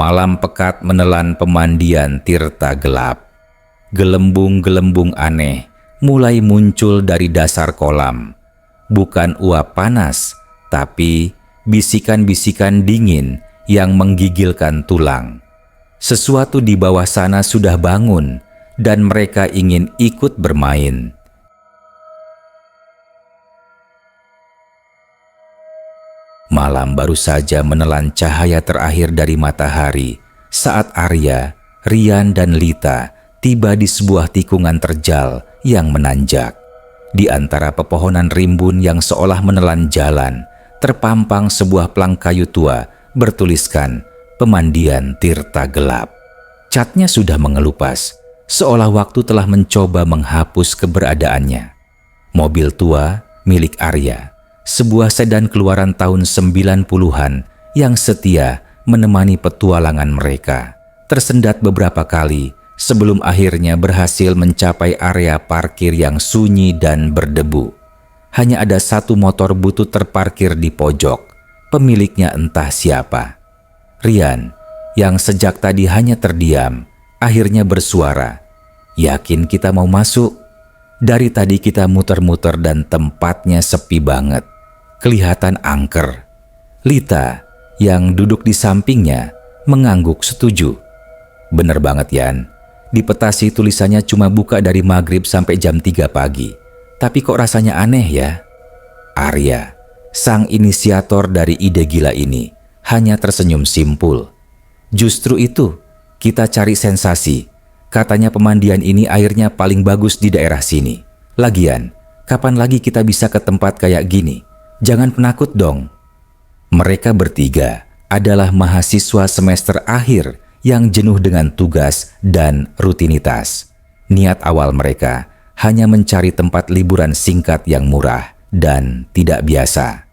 Malam pekat menelan pemandian tirta gelap. Gelembung-gelembung aneh mulai muncul dari dasar kolam. Bukan uap panas, tapi bisikan-bisikan dingin yang menggigilkan tulang. Sesuatu di bawah sana sudah bangun dan mereka ingin ikut bermain. Malam baru saja menelan cahaya terakhir dari matahari saat Arya, Rian, dan Lita tiba di sebuah tikungan terjal yang menanjak. Di antara pepohonan rimbun yang seolah menelan jalan, terpampang sebuah plang kayu tua bertuliskan Pemandian Tirta Gelap. Catnya sudah mengelupas, seolah waktu telah mencoba menghapus keberadaannya. Mobil tua milik Arya, sebuah sedan keluaran tahun 90-an yang setia menemani petualangan mereka, tersendat beberapa kali sebelum akhirnya berhasil mencapai area parkir yang sunyi dan berdebu. Hanya ada satu motor butut terparkir di pojok, pemiliknya entah siapa. Rian, yang sejak tadi hanya terdiam, akhirnya bersuara, "Yakin kita mau masuk? Dari tadi kita muter-muter dan tempatnya sepi banget." Kelihatan angker. Lita, yang duduk di sampingnya, mengangguk setuju. "Bener banget, Yan. Di peta sih tulisannya cuma buka dari maghrib sampai jam 3 pagi. Tapi kok rasanya aneh ya?" Arya, sang inisiator dari ide gila ini, hanya tersenyum simpul. "Justru itu, kita cari sensasi. Katanya pemandian ini airnya paling bagus di daerah sini. Lagian, kapan lagi kita bisa ke tempat kayak gini? Jangan penakut dong." Mereka bertiga adalah mahasiswa semester akhir yang jenuh dengan tugas dan rutinitas. Niat awal mereka hanya mencari tempat liburan singkat yang murah dan tidak biasa.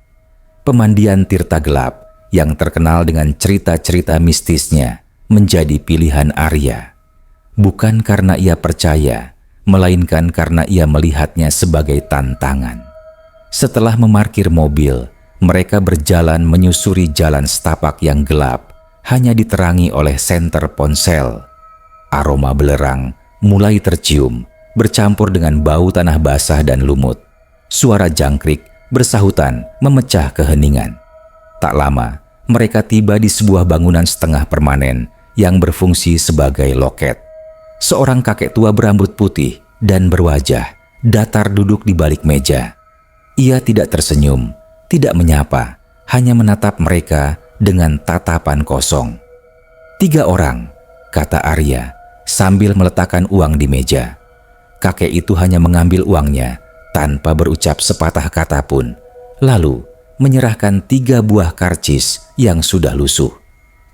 Pemandian Tirta Gelap yang terkenal dengan cerita-cerita mistisnya menjadi pilihan Arya. Bukan karena ia percaya, melainkan karena ia melihatnya sebagai tantangan. Setelah memarkir mobil, mereka berjalan menyusuri jalan setapak yang gelap, hanya diterangi oleh senter ponsel. Aroma belerang mulai tercium, bercampur dengan bau tanah basah dan lumut. Suara jangkrik bersahutan memecah keheningan. Tak lama, mereka tiba di sebuah bangunan setengah permanen yang berfungsi sebagai loket. Seorang kakek tua berambut putih dan berwajah datar duduk di balik meja. Ia tidak tersenyum, tidak menyapa, hanya menatap mereka dengan tatapan kosong. "3 orang," kata Arya sambil meletakkan uang di meja. Kakek itu hanya mengambil uangnya tanpa berucap sepatah kata pun, lalu menyerahkan 3 buah karcis yang sudah lusuh.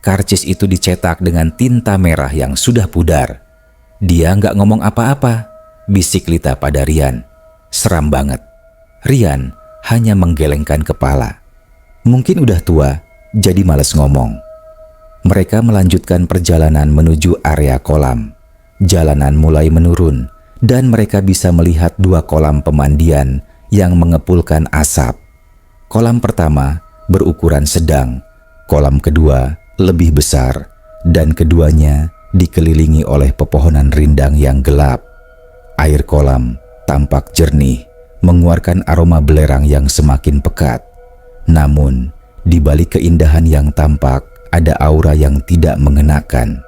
Karcis itu dicetak dengan tinta merah yang sudah pudar. "Dia nggak ngomong apa-apa," bisik Lita pada Rian. "Seram banget." Rian hanya menggelengkan kepala. Mungkin udah tua, jadi malas ngomong. Mereka melanjutkan perjalanan menuju area kolam. Jalanan mulai menurun, dan mereka bisa melihat 2 kolam pemandian yang mengepulkan asap. Kolam pertama berukuran sedang, kolam kedua lebih besar, dan keduanya dikelilingi oleh pepohonan rindang yang gelap. Air kolam tampak jernih, mengeluarkan aroma belerang yang semakin pekat. Namun, di balik keindahan yang tampak, ada aura yang tidak mengenakan.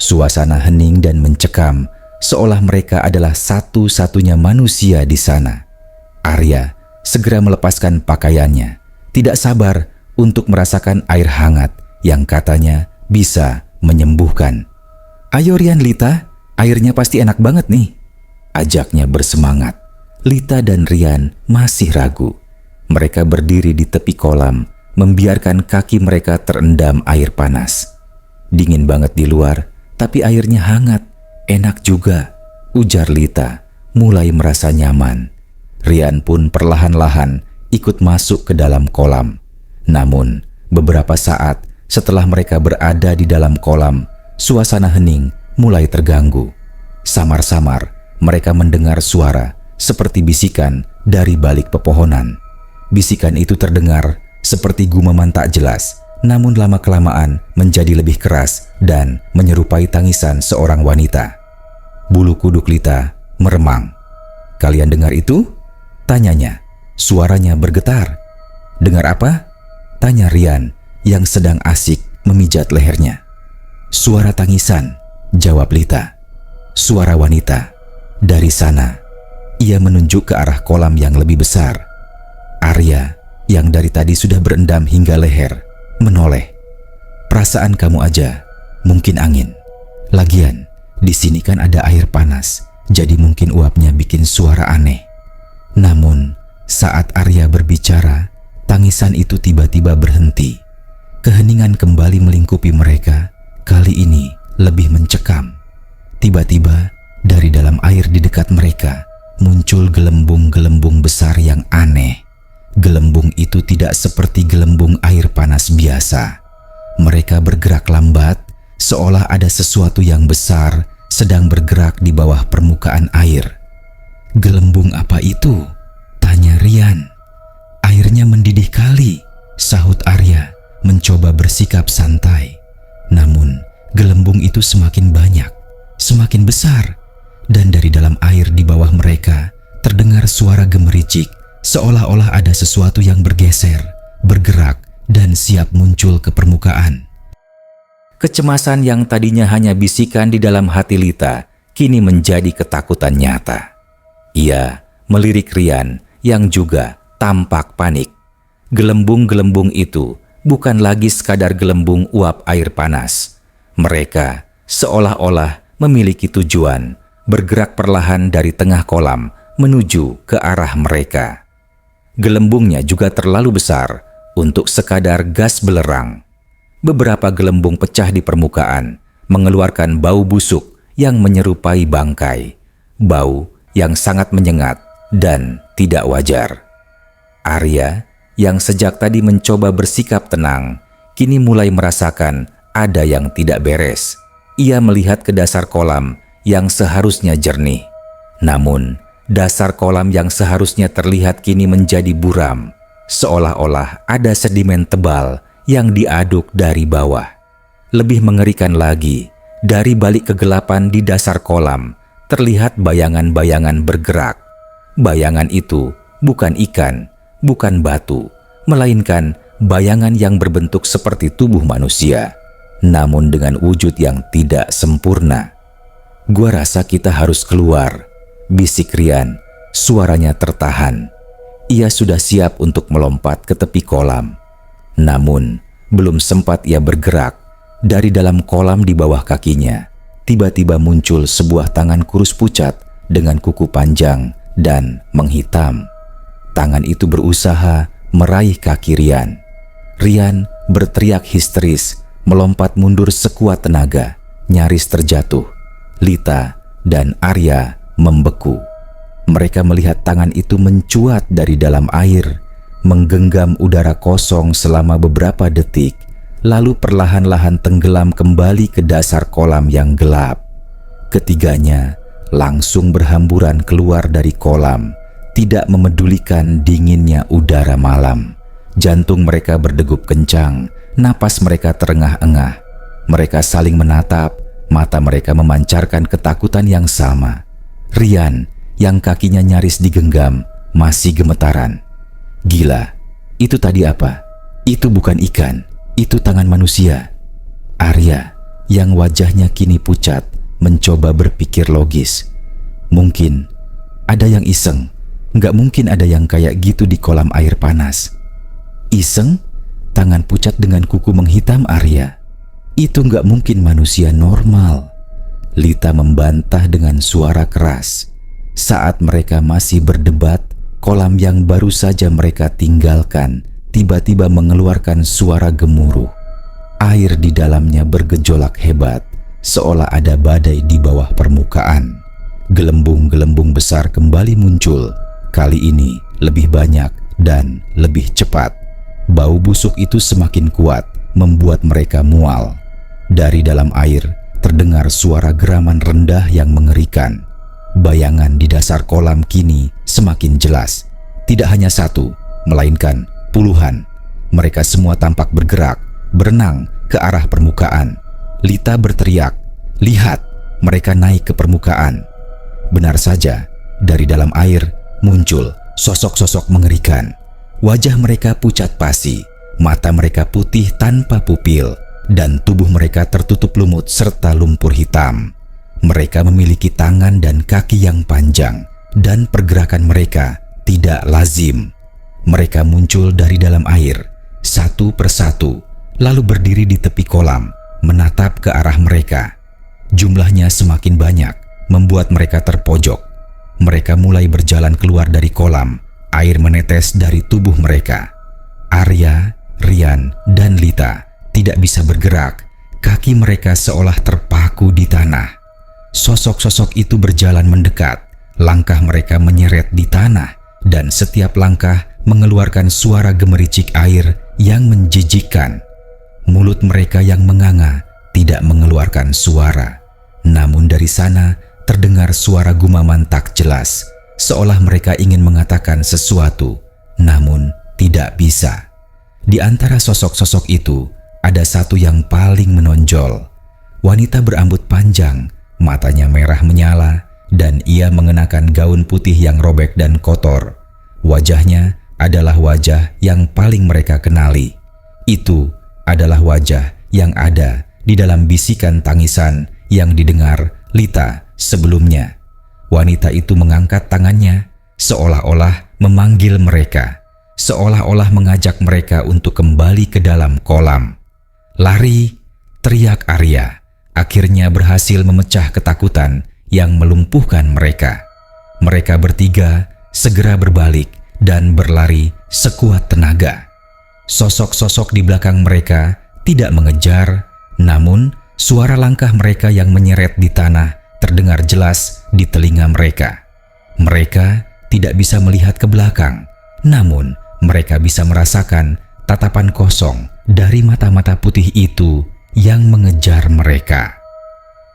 Suasana hening dan mencekam, seolah mereka adalah satu-satunya manusia di sana. Arya segera melepaskan pakaiannya, tidak sabar untuk merasakan air hangat yang katanya bisa menyembuhkan. "Ayo Rian, Lita, airnya pasti enak banget nih," ajaknya bersemangat. Lita dan Rian masih ragu. Mereka berdiri di tepi kolam, membiarkan kaki mereka terendam air panas. "Dingin banget di luar, tapi airnya hangat, enak juga," ujar Lita, mulai merasa nyaman. Rian pun perlahan-lahan ikut masuk ke dalam kolam. Namun, beberapa saat setelah mereka berada di dalam kolam, suasana hening mulai terganggu. Samar-samar mereka mendengar suara seperti bisikan dari balik pepohonan. Bisikan itu terdengar seperti gumaman tak jelas namun lama-kelamaan menjadi lebih keras dan menyerupai tangisan seorang wanita. Bulu kuduk Lita meremang. "Kalian dengar itu?" tanyanya. Suaranya bergetar. "Dengar apa?" tanya Rian yang sedang asik memijat lehernya. "Suara tangisan," jawab Lita. "Suara wanita." Dari sana, ia menunjuk ke arah kolam yang lebih besar. Arya yang dari tadi sudah berendam hingga leher menoleh. "Perasaan kamu aja, mungkin angin. Lagian, di sini kan ada air panas, jadi mungkin uapnya bikin suara aneh." Namun, saat Arya berbicara, tangisan itu tiba-tiba berhenti. Keheningan kembali melingkupi mereka, kali ini lebih mencekam. Tiba-tiba, dari dalam air di dekat mereka, muncul gelembung-gelembung besar yang aneh. Gelembung itu tidak seperti gelembung air panas biasa. Mereka bergerak lambat, seolah ada sesuatu yang besar sedang bergerak di bawah permukaan air. "Gelembung apa itu?" tanya Rian. "Airnya mendidih kali," sahut Arya mencoba bersikap santai. Namun gelembung itu semakin banyak, semakin besar, dan dari dalam air di bawah mereka terdengar suara gemericik, seolah-olah ada sesuatu yang bergeser, bergerak, dan siap muncul ke permukaan. Kecemasan yang tadinya hanya bisikan di dalam hati Lita kini menjadi ketakutan nyata. Ia melirik Rian yang juga tampak panik. Gelembung-gelembung itu bukan lagi sekadar gelembung uap air panas. Mereka seolah-olah memiliki tujuan, bergerak perlahan dari tengah kolam menuju ke arah mereka. Gelembungnya juga terlalu besar untuk sekadar gas belerang. Beberapa gelembung pecah di permukaan, mengeluarkan bau busuk yang menyerupai bangkai. Bau yang sangat menyengat dan tidak wajar. Arya yang sejak tadi mencoba bersikap tenang, kini mulai merasakan ada yang tidak beres. Ia melihat ke dasar kolam yang seharusnya jernih. Namun, dasar kolam yang seharusnya terlihat kini menjadi buram, seolah-olah ada sedimen tebal yang diaduk dari bawah. Lebih mengerikan lagi, dari balik kegelapan di dasar kolam, terlihat bayangan-bayangan bergerak. Bayangan itu bukan ikan, bukan batu, melainkan bayangan yang berbentuk seperti tubuh manusia, namun dengan wujud yang tidak sempurna. "Gua rasa kita harus keluar," bisik Rian. Suaranya tertahan. Ia sudah siap untuk melompat ke tepi kolam. Namun, belum sempat ia bergerak, dari dalam kolam di bawah kakinya, tiba-tiba muncul sebuah tangan kurus pucat dengan kuku panjang dan menghitam. Tangan itu berusaha meraih kaki Rian. Rian berteriak histeris, melompat mundur sekuat tenaga, nyaris terjatuh. Lita dan Arya membeku. Mereka melihat tangan itu mencuat dari dalam air, menggenggam udara kosong selama beberapa detik, lalu perlahan-lahan tenggelam kembali ke dasar kolam yang gelap. Ketiganya langsung berhamburan keluar dari kolam, tidak memedulikan dinginnya udara malam. Jantung mereka berdegup kencang, napas mereka terengah-engah. Mereka saling menatap, mata mereka memancarkan ketakutan yang sama. Rian, yang kakinya nyaris digenggam, masih gemetaran. "Gila, itu tadi apa? Itu bukan ikan, itu tangan manusia." Arya, yang wajahnya kini pucat, mencoba berpikir logis. Mungkin ada yang iseng, nggak mungkin ada yang kayak gitu di kolam air panas. Iseng? Tangan pucat dengan kuku menghitam Arya. Itu nggak mungkin manusia normal. Lita membantah dengan suara keras. Saat mereka masih berdebat, kolam yang baru saja mereka tinggalkan tiba-tiba mengeluarkan suara gemuruh. Air di dalamnya bergejolak hebat, seolah ada badai di bawah permukaan. Gelembung-gelembung besar kembali muncul, kali ini lebih banyak dan lebih cepat. Bau busuk itu semakin kuat, membuat mereka mual. Dari dalam air terdengar suara geraman rendah yang mengerikan. Bayangan di dasar kolam kini semakin jelas. Tidak hanya satu, melainkan puluhan. Mereka semua tampak bergerak, berenang ke arah permukaan. Lita berteriak, "Lihat, mereka naik ke permukaan." Benar saja, dari dalam air muncul sosok-sosok mengerikan. Wajah mereka pucat pasi, mata mereka putih tanpa pupil, dan tubuh mereka tertutup lumut serta lumpur hitam. Mereka memiliki tangan dan kaki yang panjang, dan pergerakan mereka tidak lazim. Mereka muncul dari dalam air, satu persatu, lalu berdiri di tepi kolam, menatap ke arah mereka. Jumlahnya semakin banyak, membuat mereka terpojok. Mereka mulai berjalan keluar dari kolam, air menetes dari tubuh mereka. Arya, Rian, dan Lita tidak bisa bergerak, kaki mereka seolah terpaku di tanah. Sosok-sosok itu berjalan mendekat, langkah mereka menyeret di tanah, dan setiap langkah mengeluarkan suara gemericik air yang menjijikkan. Mulut mereka yang menganga tidak mengeluarkan suara, namun dari sana terdengar suara gumaman tak jelas, seolah mereka ingin mengatakan sesuatu, namun tidak bisa. Di antara sosok-sosok itu, ada satu yang paling menonjol. Wanita berambut panjang, matanya merah menyala, dan ia mengenakan gaun putih yang robek dan kotor. Wajahnya adalah wajah yang paling mereka kenali. Itu adalah wajah yang ada di dalam bisikan tangisan yang didengar Lita sebelumnya. Wanita itu mengangkat tangannya, seolah-olah memanggil mereka, seolah-olah mengajak mereka untuk kembali ke dalam kolam. "Lari!" teriak Arya, akhirnya berhasil memecah ketakutan yang melumpuhkan mereka. Mereka bertiga segera berbalik dan berlari sekuat tenaga. Sosok-sosok di belakang mereka tidak mengejar, namun suara langkah mereka yang menyeret di tanah terdengar jelas di telinga mereka. Mereka tidak bisa melihat ke belakang, namun mereka bisa merasakan tatapan kosong dari mata-mata putih itu yang mengejar mereka.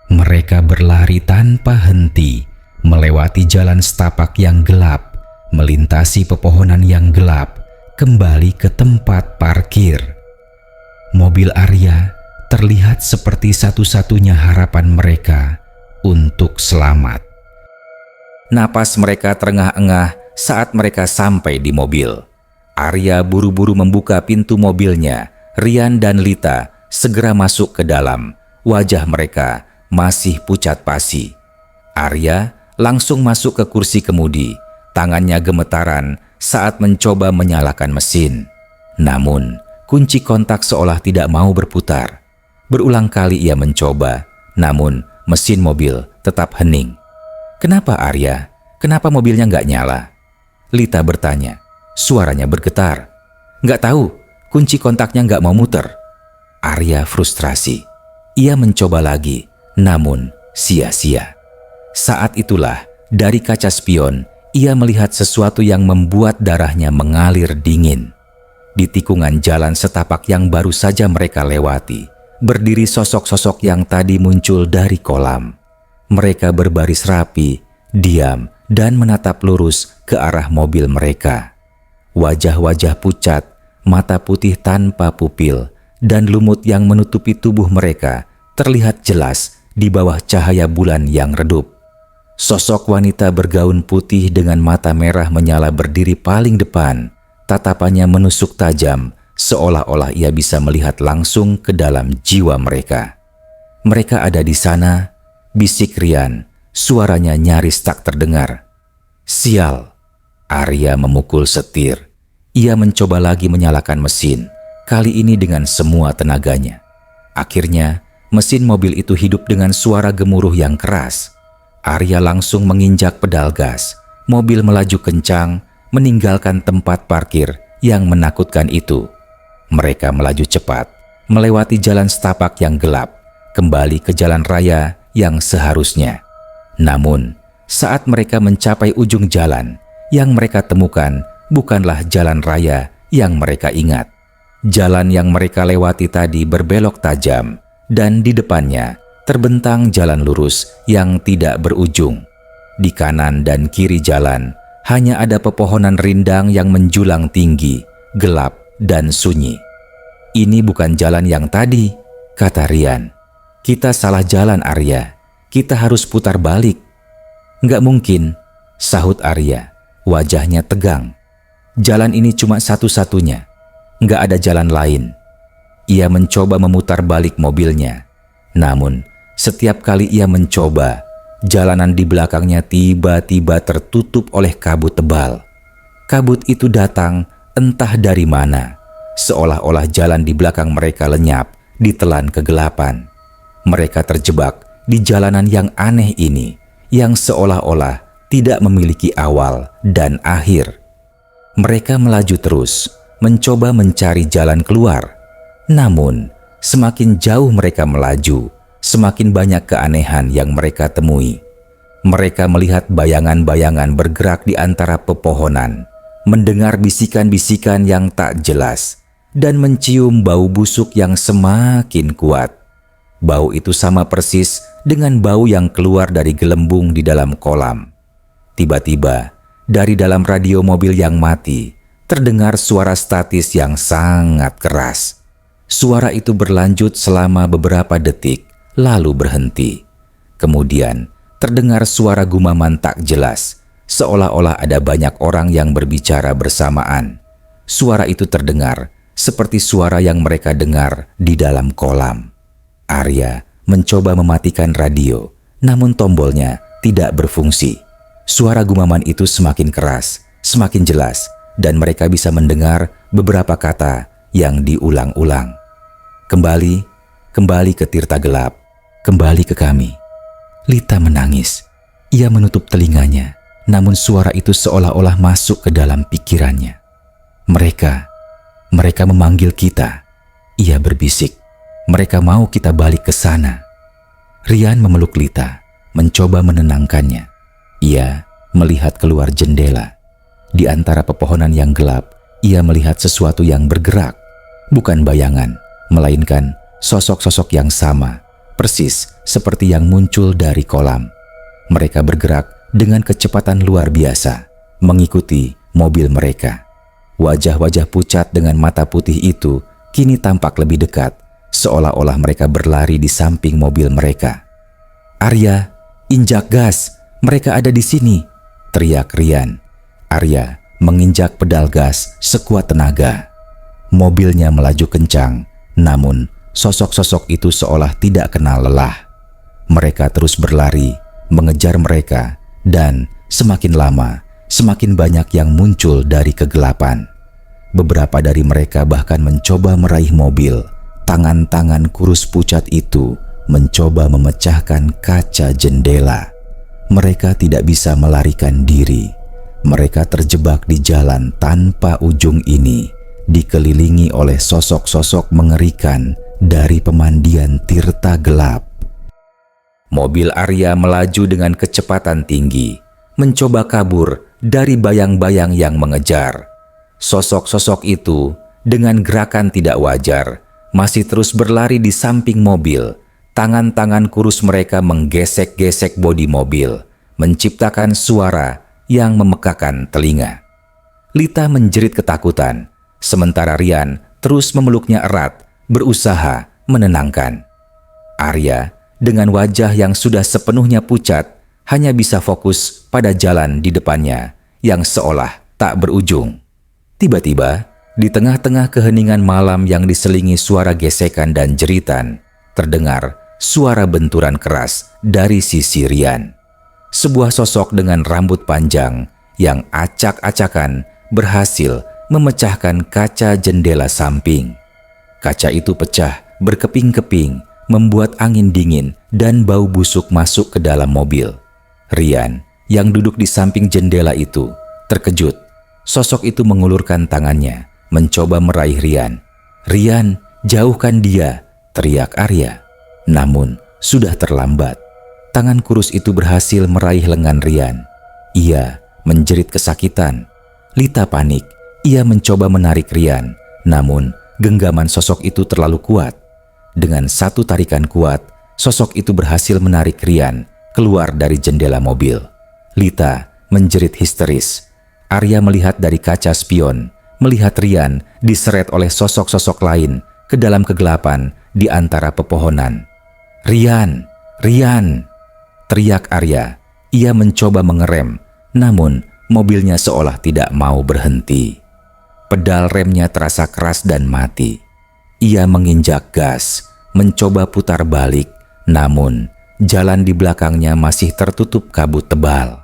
Mereka berlari tanpa henti, melewati jalan setapak yang gelap, melintasi pepohonan yang gelap, kembali ke tempat parkir. Mobil Arya terlihat seperti satu-satunya harapan mereka untuk selamat. Napas mereka terengah-engah saat mereka sampai di mobil. Arya buru-buru membuka pintu mobilnya. Rian dan Lita segera masuk ke dalam. Wajah mereka masih pucat pasi. Arya langsung masuk ke kursi kemudi. Tangannya gemetaran saat mencoba menyalakan mesin. Namun, kunci kontak seolah tidak mau berputar. Berulang kali ia mencoba, namun mesin mobil tetap hening. "Kenapa Arya? Kenapa mobilnya nggak nyala?" Lita bertanya. Suaranya bergetar. "Nggak tahu, kunci kontaknya nggak mau muter." Arya frustrasi. Ia mencoba lagi, namun sia-sia. Saat itulah, dari kaca spion, ia melihat sesuatu yang membuat darahnya mengalir dingin. Di tikungan jalan setapak yang baru saja mereka lewati, berdiri sosok-sosok yang tadi muncul dari kolam. Mereka berbaris rapi, diam, dan menatap lurus ke arah mobil mereka. Wajah-wajah pucat, mata putih tanpa pupil, dan lumut yang menutupi tubuh mereka terlihat jelas di bawah cahaya bulan yang redup. Sosok wanita bergaun putih dengan mata merah menyala berdiri paling depan. Tatapannya menusuk tajam, seolah-olah ia bisa melihat langsung ke dalam jiwa mereka. "Mereka ada di sana," bisik Rian, suaranya nyaris tak terdengar. "Sial!" Arya memukul setir. Ia mencoba lagi menyalakan mesin, kali ini dengan semua tenaganya. Akhirnya, mesin mobil itu hidup dengan suara gemuruh yang keras. Arya langsung menginjak pedal gas. Mobil melaju kencang, meninggalkan tempat parkir yang menakutkan itu. Mereka melaju cepat, melewati jalan setapak yang gelap, kembali ke jalan raya yang seharusnya. Namun, saat mereka mencapai ujung jalan, yang mereka temukan bukanlah jalan raya yang mereka ingat. Jalan yang mereka lewati tadi berbelok tajam, dan di depannya terbentang jalan lurus yang tidak berujung. Di kanan dan kiri jalan hanya ada pepohonan rindang yang menjulang tinggi, gelap, dan sunyi. "Ini bukan jalan yang tadi," kata Rian. "Kita salah jalan, Arya. Kita harus putar balik." "Nggak mungkin," sahut Arya. Wajahnya tegang. "Jalan ini cuma satu-satunya. Nggak ada jalan lain." Ia mencoba memutar balik mobilnya. Namun, setiap kali ia mencoba, jalanan di belakangnya tiba-tiba tertutup oleh kabut tebal. Kabut itu datang entah dari mana, seolah-olah jalan di belakang mereka lenyap ditelan kegelapan. Mereka terjebak di jalanan yang aneh ini, yang seolah-olah tidak memiliki awal dan akhir. Mereka melaju terus, mencoba mencari jalan keluar. Namun, semakin jauh mereka melaju, semakin banyak keanehan yang mereka temui. Mereka melihat bayangan-bayangan bergerak di antara pepohonan, mendengar bisikan-bisikan yang tak jelas, dan mencium bau busuk yang semakin kuat. Bau itu sama persis dengan bau yang keluar dari gelembung di dalam kolam. Tiba-tiba, dari dalam radio mobil yang mati, terdengar suara statis yang sangat keras. Suara itu berlanjut selama beberapa detik, lalu berhenti. Kemudian, terdengar suara gumaman tak jelas, seolah-olah ada banyak orang yang berbicara bersamaan. Suara itu terdengar seperti suara yang mereka dengar di dalam kolam. Arya mencoba mematikan radio, namun tombolnya tidak berfungsi. Suara gumaman itu semakin keras, semakin jelas, dan mereka bisa mendengar beberapa kata yang diulang-ulang. Kembali ke Tirta Gelap, kembali ke kami." Lita menangis. Ia menutup telinganya, namun suara itu seolah-olah masuk ke dalam pikirannya. Mereka memanggil kita. Ia berbisik, "Mereka mau kita balik ke sana." Rian memeluk Lita, mencoba menenangkannya. Ia melihat keluar jendela. Di antara pepohonan yang gelap, ia melihat sesuatu yang bergerak. Bukan bayangan, melainkan sosok-sosok yang sama, persis seperti yang muncul dari kolam. Mereka bergerak dengan kecepatan luar biasa, mengikuti mobil mereka. Wajah-wajah pucat dengan mata putih itu kini tampak lebih dekat, seolah-olah mereka berlari di samping mobil mereka. "Arya, injak gas, mereka ada di sini," teriak Rian. Arya menginjak pedal gas sekuat tenaga. Mobilnya melaju kencang, namun sosok-sosok itu seolah tidak kenal lelah. Mereka terus berlari, mengejar mereka, dan semakin lama, semakin banyak yang muncul dari kegelapan. Beberapa dari mereka bahkan mencoba meraih mobil. Tangan-tangan kurus pucat itu mencoba memecahkan kaca jendela. Mereka tidak bisa melarikan diri. Mereka terjebak di jalan tanpa ujung ini, dikelilingi oleh sosok-sosok mengerikan dari pemandian Tirta Gelap. Mobil Arya melaju dengan kecepatan tinggi, mencoba kabur dari bayang-bayang yang mengejar. Sosok-sosok itu dengan gerakan tidak wajar masih terus berlari di samping mobil. Tangan-tangan kurus mereka menggesek-gesek bodi mobil, menciptakan suara yang memekakan telinga. Lita menjerit ketakutan, sementara Rian terus memeluknya erat, berusaha menenangkan. Arya dengan wajah yang sudah sepenuhnya pucat hanya bisa fokus pada jalan di depannya yang seolah tak berujung. Tiba-tiba, di tengah-tengah keheningan malam yang diselingi suara gesekan dan jeritan, terdengar suara benturan keras dari sisi Rian. Sebuah sosok dengan rambut panjang yang acak-acakan berhasil memecahkan kaca jendela samping. Kaca itu pecah berkeping-keping, membuat angin dingin dan bau busuk masuk ke dalam mobil. Rian yang duduk di samping jendela itu terkejut. Sosok itu mengulurkan tangannya, mencoba meraih Rian. "Rian, jauhkan dia!" teriak Arya. Namun, sudah terlambat. Tangan kurus itu berhasil meraih lengan Rian. Ia menjerit kesakitan. Lita panik. Ia mencoba menarik Rian, namun genggaman sosok itu terlalu kuat. Dengan satu tarikan kuat, sosok itu berhasil menarik Rian keluar dari jendela mobil. Lita menjerit histeris. Arya melihat dari kaca spion, melihat Rian diseret oleh sosok-sosok lain ke dalam kegelapan di antara pepohonan. "Rian! Rian!" teriak Arya. Ia mencoba mengerem, namun mobilnya seolah tidak mau berhenti. Pedal remnya terasa keras dan mati. Ia menginjak gas, mencoba putar balik, namun jalan di belakangnya masih tertutup kabut tebal.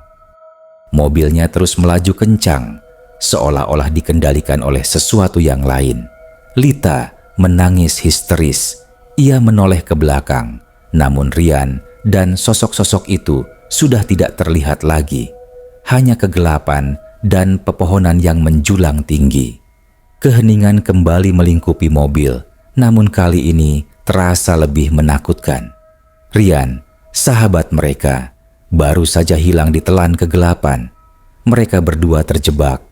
Mobilnya terus melaju kencang, seolah-olah dikendalikan oleh sesuatu yang lain. Lita menangis histeris. Ia menoleh ke belakang, namun Rian dan sosok-sosok itu sudah tidak terlihat lagi. Hanya kegelapan dan pepohonan yang menjulang tinggi. Keheningan kembali melingkupi mobil, namun kali ini terasa lebih menakutkan. Rian, sahabat mereka, baru saja hilang ditelan kegelapan. Mereka berdua terjebak.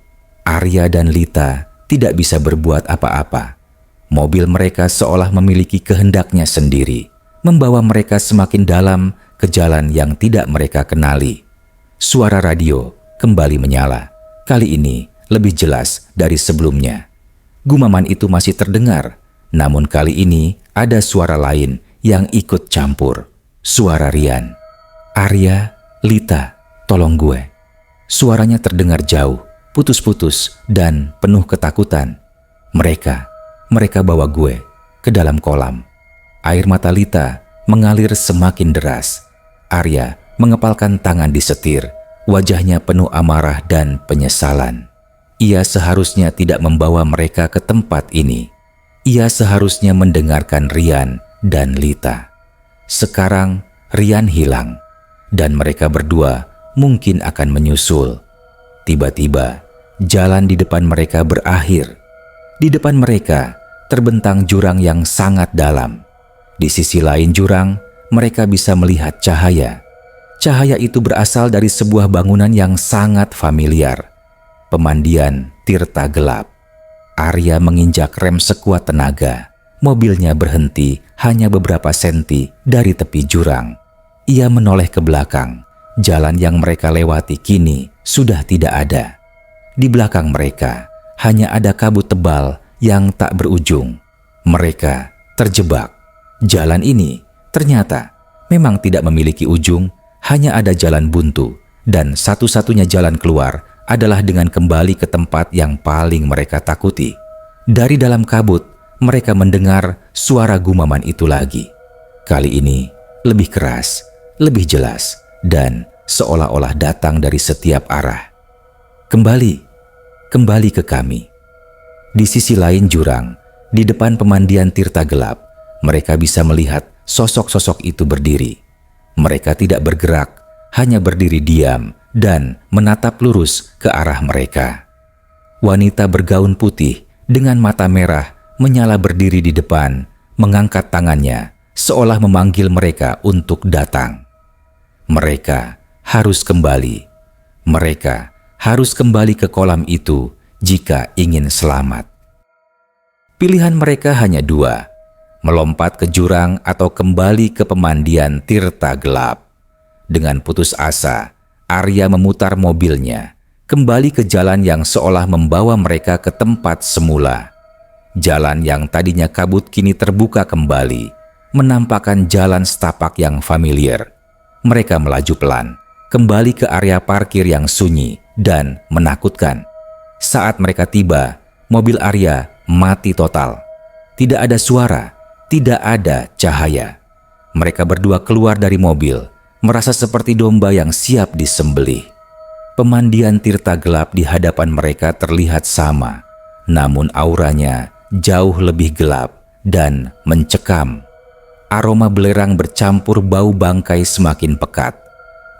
Arya dan Lita tidak bisa berbuat apa-apa. Mobil mereka seolah memiliki kehendaknya sendiri, membawa mereka semakin dalam ke jalan yang tidak mereka kenali. Suara radio kembali menyala. Kali ini lebih jelas dari sebelumnya. Gumaman itu masih terdengar, namun kali ini ada suara lain yang ikut campur. Suara Rian. "Arya, Lita, tolong gue." Suaranya terdengar jauh, putus-putus dan penuh ketakutan. Mereka bawa gue ke dalam kolam. Air mata Lita mengalir semakin deras. Arya mengepalkan tangan di setir, wajahnya penuh amarah dan penyesalan. Ia seharusnya tidak membawa mereka ke tempat ini. Ia seharusnya mendengarkan Rian dan Lita. Sekarang Rian hilang, dan mereka berdua mungkin akan menyusul. Tiba-tiba, jalan di depan mereka berakhir. Di depan mereka terbentang jurang yang sangat dalam. Di sisi lain jurang, mereka bisa melihat cahaya. Cahaya itu berasal dari sebuah bangunan yang sangat familiar. Pemandian Tirta Gelap. Arya menginjak rem sekuat tenaga. Mobilnya berhenti hanya beberapa senti dari tepi jurang. Ia menoleh ke belakang. Jalan yang mereka lewati kini sudah tidak ada. Di belakang mereka hanya ada kabut tebal yang tak berujung. Mereka terjebak. Jalan ini ternyata memang tidak memiliki ujung, hanya ada jalan buntu, dan satu-satunya jalan keluar adalah dengan kembali ke tempat yang paling mereka takuti. Dari dalam kabut, mereka mendengar suara gumaman itu lagi. Kali ini lebih keras, lebih jelas, dan seolah-olah datang dari setiap arah. Kembali ke kami." Di sisi lain jurang, di depan pemandian Tirta Gelap, mereka bisa melihat sosok-sosok itu berdiri. Mereka tidak bergerak, hanya berdiri diam dan menatap lurus ke arah mereka. Wanita bergaun putih dengan mata merah menyala berdiri di depan, mengangkat tangannya seolah memanggil mereka untuk datang. Mereka harus kembali. Mereka harus kembali ke kolam itu jika ingin selamat. Pilihan mereka hanya dua: melompat ke jurang atau kembali ke pemandian Tirta Gelap. Dengan putus asa, Arya memutar mobilnya, kembali ke jalan yang seolah membawa mereka ke tempat semula. Jalan yang tadinya kabut kini terbuka kembali, menampakkan jalan setapak yang familiar. Mereka melaju pelan, kembali ke area parkir yang sunyi dan menakutkan. Saat mereka tiba, mobil Arya mati total. Tidak ada suara, tidak ada cahaya. Mereka berdua keluar dari mobil, merasa seperti domba yang siap disembelih. Pemandian Tirta Gelap di hadapan mereka terlihat sama, namun auranya jauh lebih gelap dan mencekam. Aroma belerang bercampur bau bangkai semakin pekat.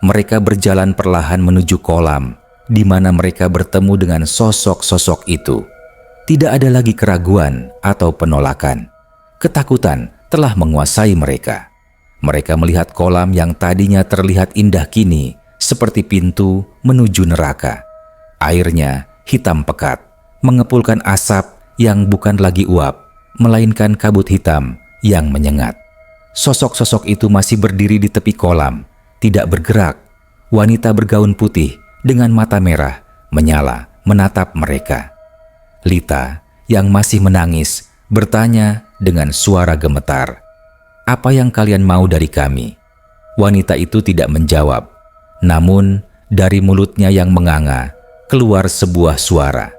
Mereka berjalan perlahan menuju kolam, di mana mereka bertemu dengan sosok-sosok itu. Tidak ada lagi keraguan atau penolakan. Ketakutan telah menguasai mereka. Mereka melihat kolam yang tadinya terlihat indah kini seperti pintu menuju neraka. Airnya hitam pekat, mengepulkan asap yang bukan lagi uap, melainkan kabut hitam yang menyengat. Sosok-sosok itu masih berdiri di tepi kolam, tidak bergerak. Wanita bergaun putih dengan mata merah menyala menatap mereka. Lita yang masih menangis bertanya dengan suara gemetar. "Apa yang kalian mau dari kami?" Wanita itu tidak menjawab, namun dari mulutnya yang menganga keluar sebuah suara.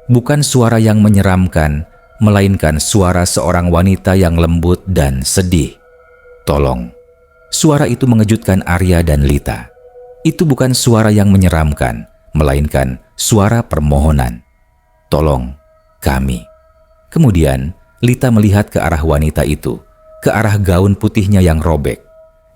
Bukan suara yang menyeramkan, melainkan suara seorang wanita yang lembut dan sedih. "Tolong." Suara itu mengejutkan Arya dan Lita. Itu bukan suara yang menyeramkan, melainkan suara permohonan. "Tolong kami." Kemudian Lita melihat ke arah wanita itu, ke arah gaun putihnya yang robek.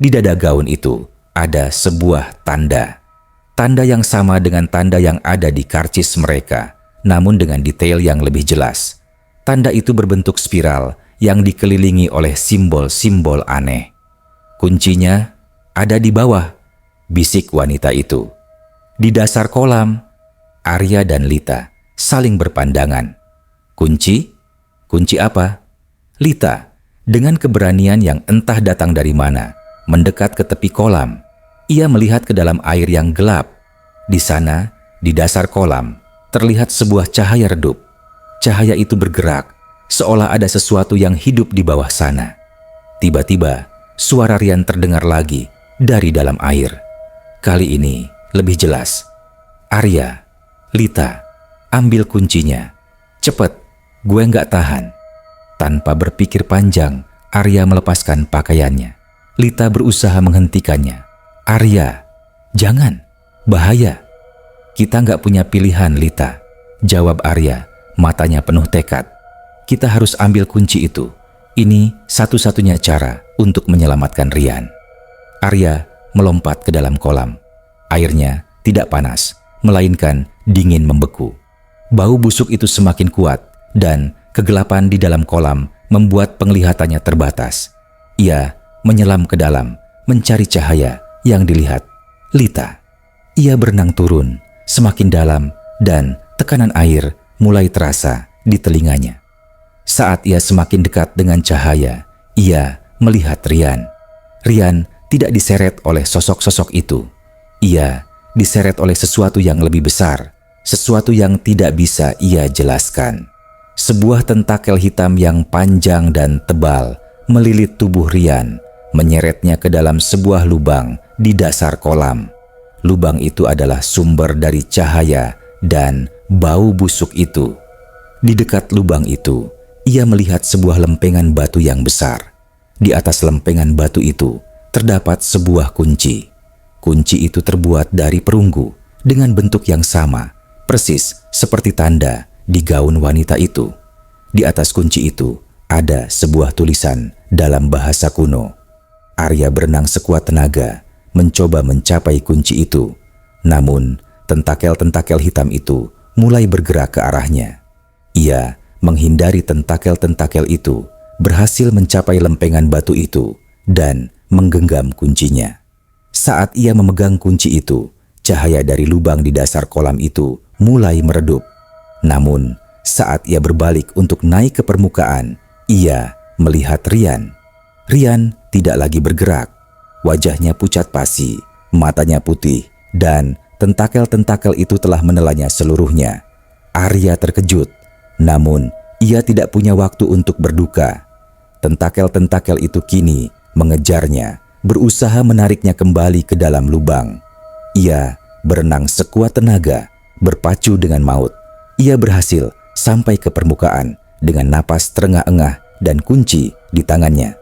Di dada gaun itu ada sebuah tanda. Tanda yang sama dengan tanda yang ada di karcis mereka, namun dengan detail yang lebih jelas. Tanda itu berbentuk spiral yang dikelilingi oleh simbol-simbol aneh. "Kuncinya ada di bawah," bisik wanita itu. Di dasar kolam. Arya dan Lita saling berpandangan. "Kunci? Kunci apa?" Lita, dengan keberanian yang entah datang dari mana, mendekat ke tepi kolam. Ia melihat ke dalam air yang gelap. Di sana, di dasar kolam, terlihat sebuah cahaya redup. Cahaya itu bergerak, seolah ada sesuatu yang hidup di bawah sana. Tiba-tiba, suara rian terdengar lagi dari dalam air. Kali ini lebih jelas. "Arya, Lita, ambil kuncinya. Cepet, gue nggak tahan." Tanpa berpikir panjang, Arya melepaskan pakaiannya. Lita berusaha menghentikannya. "Arya, jangan, bahaya." "Kita nggak punya pilihan, Lita," jawab Arya, matanya penuh tekad. "Kita harus ambil kunci itu. Ini satu-satunya cara untuk menyelamatkan Rian." Arya melompat ke dalam kolam. Airnya tidak panas, melainkan dingin membeku. Bau busuk itu semakin kuat dan kegelapan di dalam kolam membuat penglihatannya terbatas. Ia menyelam ke dalam, mencari cahaya yang dilihat Lita. Ia berenang turun, semakin dalam, dan tekanan air mulai terasa di telinganya. Saat ia semakin dekat dengan cahaya, ia melihat Rian. Rian tidak diseret oleh sosok-sosok itu. Ia diseret oleh sesuatu yang lebih besar, sesuatu yang tidak bisa ia jelaskan. Sebuah tentakel hitam yang panjang dan tebal melilit tubuh Rian, menyeretnya ke dalam sebuah lubang di dasar kolam. Lubang itu adalah sumber dari cahaya dan bau busuk itu. Di dekat lubang itu, ia melihat sebuah lempengan batu yang besar. Di atas lempengan batu itu terdapat sebuah kunci. Kunci itu terbuat dari perunggu dengan bentuk yang sama, persis seperti tanda di gaun wanita itu. Di atas kunci itu ada sebuah tulisan dalam bahasa kuno. Arya berenang sekuat tenaga, mencoba mencapai kunci itu. Namun, tentakel-tentakel hitam itu mulai bergerak ke arahnya. Ia menghindari tentakel-tentakel itu, berhasil mencapai lempengan batu itu, dan menggenggam kuncinya. Saat ia memegang kunci itu, cahaya dari lubang di dasar kolam itu mulai meredup. Namun, saat ia berbalik untuk naik ke permukaan, ia melihat Rian. Rian tidak lagi bergerak. Wajahnya pucat pasi, matanya putih, dan tentakel-tentakel itu telah menelannya seluruhnya. Arya terkejut, namun ia tidak punya waktu untuk berduka. Tentakel-tentakel itu kini mengejarnya, berusaha menariknya kembali ke dalam lubang. Ia berenang sekuat tenaga, berpacu dengan maut. Ia berhasil sampai ke permukaan dengan napas terengah-engah dan kunci di tangannya.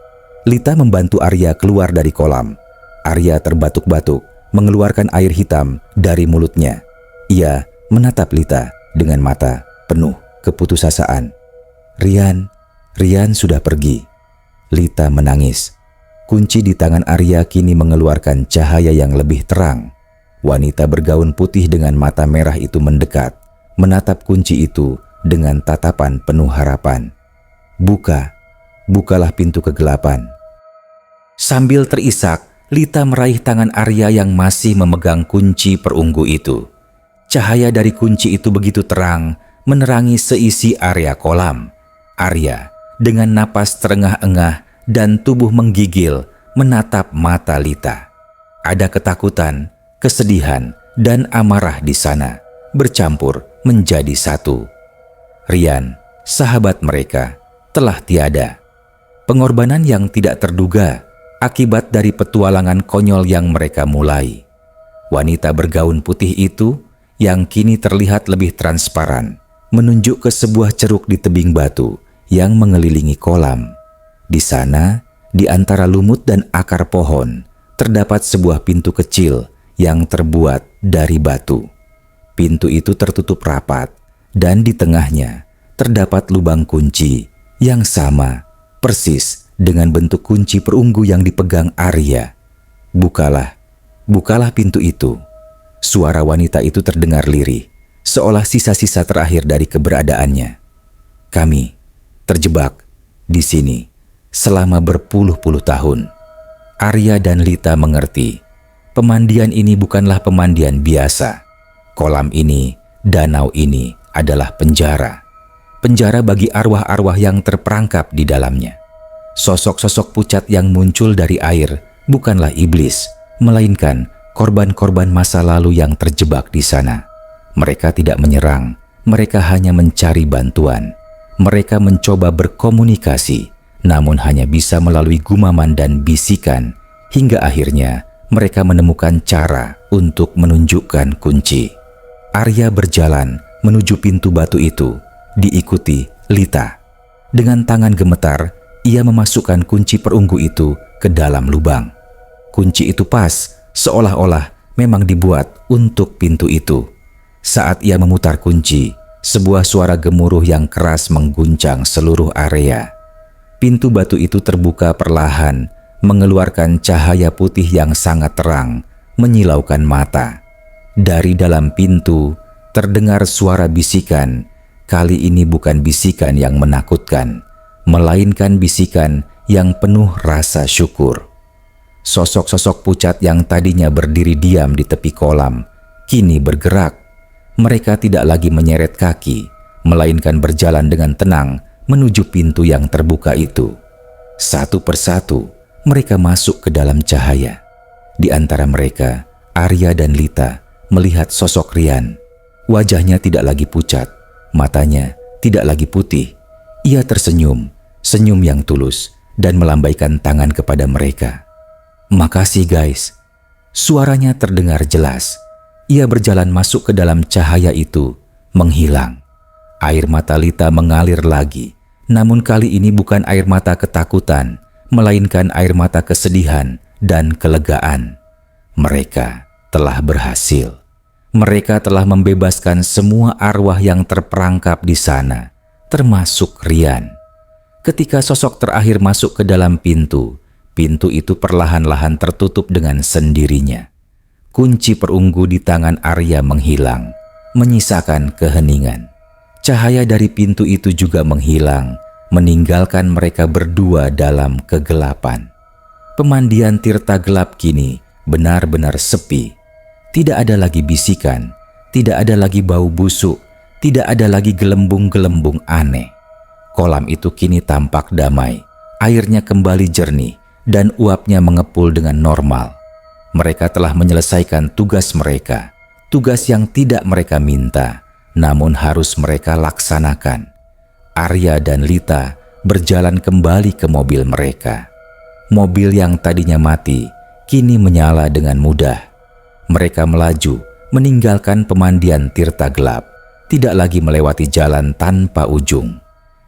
Lita membantu Arya keluar dari kolam. Arya terbatuk-batuk, mengeluarkan air hitam dari mulutnya. Ia menatap Lita dengan mata penuh keputusasaan. Rian sudah pergi." Lita menangis. Kunci di tangan Arya kini mengeluarkan cahaya yang lebih terang. Wanita bergaun putih dengan mata merah itu mendekat, menatap kunci itu dengan tatapan penuh harapan. Bukalah pintu kegelapan." Sambil terisak, Lita meraih tangan Arya yang masih memegang kunci perunggu itu. Cahaya dari kunci itu begitu terang, menerangi seisi area kolam. Arya dengan napas terengah-engah dan tubuh menggigil menatap mata Lita. Ada ketakutan, kesedihan, dan amarah di sana, bercampur menjadi satu. Rian, sahabat mereka, telah tiada. Pengorbanan yang tidak terduga akibat dari petualangan konyol yang mereka mulai. Wanita bergaun putih itu yang kini terlihat lebih transparan menunjuk ke sebuah ceruk di tebing batu yang mengelilingi kolam. Di sana, di antara lumut dan akar pohon, terdapat sebuah pintu kecil yang terbuat dari batu. Pintu itu tertutup rapat dan di tengahnya terdapat lubang kunci yang sama persis dengan bentuk kunci perunggu yang dipegang Arya. Bukalah pintu itu." Suara wanita itu terdengar lirih, seolah sisa-sisa terakhir dari keberadaannya. "Kami terjebak di sini selama berpuluh-puluh tahun." Arya dan Lita mengerti, pemandian ini bukanlah pemandian biasa. Kolam ini, danau ini adalah penjara. Penjara bagi arwah-arwah yang terperangkap di dalamnya. Sosok-sosok pucat yang muncul dari air bukanlah iblis, melainkan korban-korban masa lalu yang terjebak di sana. Mereka tidak menyerang, mereka hanya mencari bantuan. Mereka mencoba berkomunikasi, namun hanya bisa melalui gumaman dan bisikan, hingga akhirnya mereka menemukan cara untuk menunjukkan kunci. Arya berjalan menuju pintu batu itu, diikuti Lita. Dengan tangan gemetar, ia memasukkan kunci perunggu itu ke dalam lubang. Kunci itu pas, seolah-olah memang dibuat untuk pintu itu. Saat ia memutar kunci, sebuah suara gemuruh yang keras mengguncang seluruh area. Pintu batu itu terbuka perlahan, mengeluarkan cahaya putih yang sangat terang, menyilaukan mata. Dari dalam pintu, terdengar suara bisikan. Kali ini bukan bisikan yang menakutkan, melainkan bisikan yang penuh rasa syukur. Sosok-sosok pucat yang tadinya berdiri diam di tepi kolam, kini bergerak. Mereka tidak lagi menyeret kaki, melainkan berjalan dengan tenang menuju pintu yang terbuka itu. Satu persatu, mereka masuk ke dalam cahaya. Di antara mereka, Arya dan Lita melihat sosok Rian. Wajahnya tidak lagi pucat, matanya tidak lagi putih. Ia tersenyum, senyum yang tulus, dan melambaikan tangan kepada mereka. "Makasih guys." Suaranya terdengar jelas. Ia berjalan masuk ke dalam cahaya itu, menghilang. Air mata Lita mengalir lagi, namun kali ini bukan air mata ketakutan, melainkan air mata kesedihan dan kelegaan. Mereka telah berhasil. Mereka telah membebaskan semua arwah yang terperangkap di sana, termasuk Rian. Ketika sosok terakhir masuk ke dalam pintu, pintu itu perlahan-lahan tertutup dengan sendirinya. Kunci perunggu di tangan Arya menghilang, menyisakan keheningan. Cahaya dari pintu itu juga menghilang, meninggalkan mereka berdua dalam kegelapan. Pemandian Tirta Gelap kini benar-benar sepi. Tidak ada lagi bisikan, tidak ada lagi bau busuk, tidak ada lagi gelembung-gelembung aneh. Kolam itu kini tampak damai, airnya kembali jernih, dan uapnya mengepul dengan normal. Mereka telah menyelesaikan tugas mereka, tugas yang tidak mereka minta, namun harus mereka laksanakan. Arya dan Lita berjalan kembali ke mobil mereka. Mobil yang tadinya mati, kini menyala dengan mudah. Mereka melaju, meninggalkan pemandian Tirta Gelap, tidak lagi melewati jalan tanpa ujung.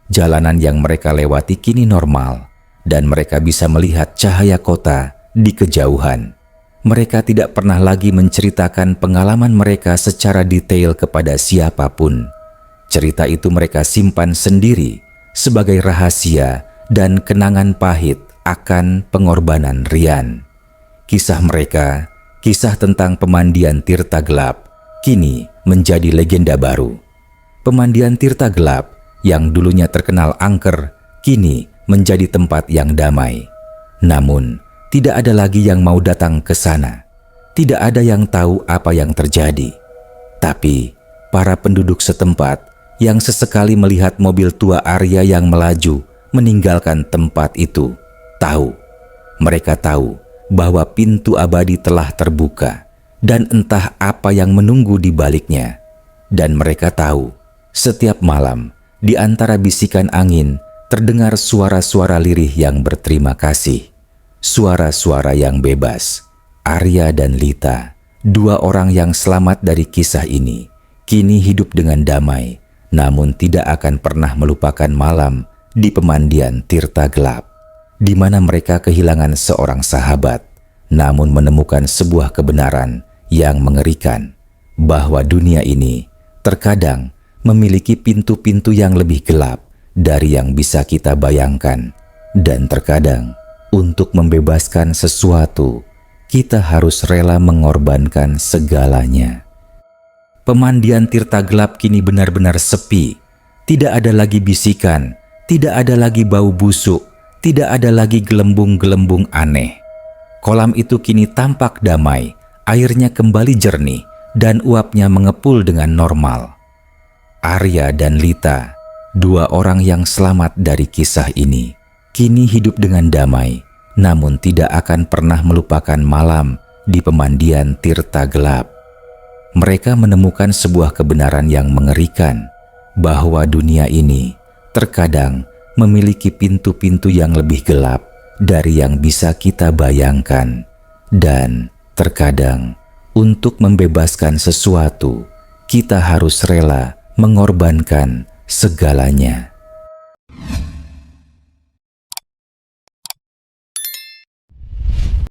Jalanan yang mereka lewati kini normal, dan mereka bisa melihat cahaya kota di kejauhan. Mereka tidak pernah lagi menceritakan pengalaman mereka secara detail kepada siapapun. Cerita itu mereka simpan sendiri sebagai rahasia dan kenangan pahit akan pengorbanan Rian. Kisah mereka, kisah tentang pemandian Tirta Gelap, kini menjadi legenda baru. Pemandian Tirta Gelap yang dulunya terkenal angker, kini menjadi tempat yang damai. Namun, tidak ada lagi yang mau datang ke sana. Tidak ada yang tahu apa yang terjadi. Tapi, para penduduk setempat yang sesekali melihat mobil tua Arya yang melaju meninggalkan tempat itu, tahu. Mereka tahu bahwa pintu abadi telah terbuka dan entah apa yang menunggu di baliknya. Dan mereka tahu, setiap malam, di antara bisikan angin, terdengar suara-suara lirih yang berterima kasih. Suara-suara yang bebas. Arya dan Lita, dua orang yang selamat dari kisah ini, kini hidup dengan damai, namun tidak akan pernah melupakan malam di pemandian Tirta Gelap, di mana mereka kehilangan seorang sahabat, namun menemukan sebuah kebenaran yang mengerikan, bahwa dunia ini terkadang memiliki pintu-pintu yang lebih gelap dari yang bisa kita bayangkan, dan terkadang untuk membebaskan sesuatu, kita harus rela mengorbankan segalanya. Pemandian Tirta Gelap kini benar-benar sepi. Tidak ada lagi bisikan, tidak ada lagi bau busuk, tidak ada lagi gelembung-gelembung aneh. Kolam itu kini tampak damai, airnya kembali jernih, dan uapnya mengepul dengan normal. Arya dan Lita, dua orang yang selamat dari kisah ini, kini hidup dengan damai, namun tidak akan pernah melupakan malam di pemandian Tirta Gelap. Mereka menemukan sebuah kebenaran yang mengerikan, bahwa dunia ini terkadang memiliki pintu-pintu yang lebih gelap dari yang bisa kita bayangkan, dan terkadang untuk membebaskan sesuatu, kita harus rela mengorbankan segalanya.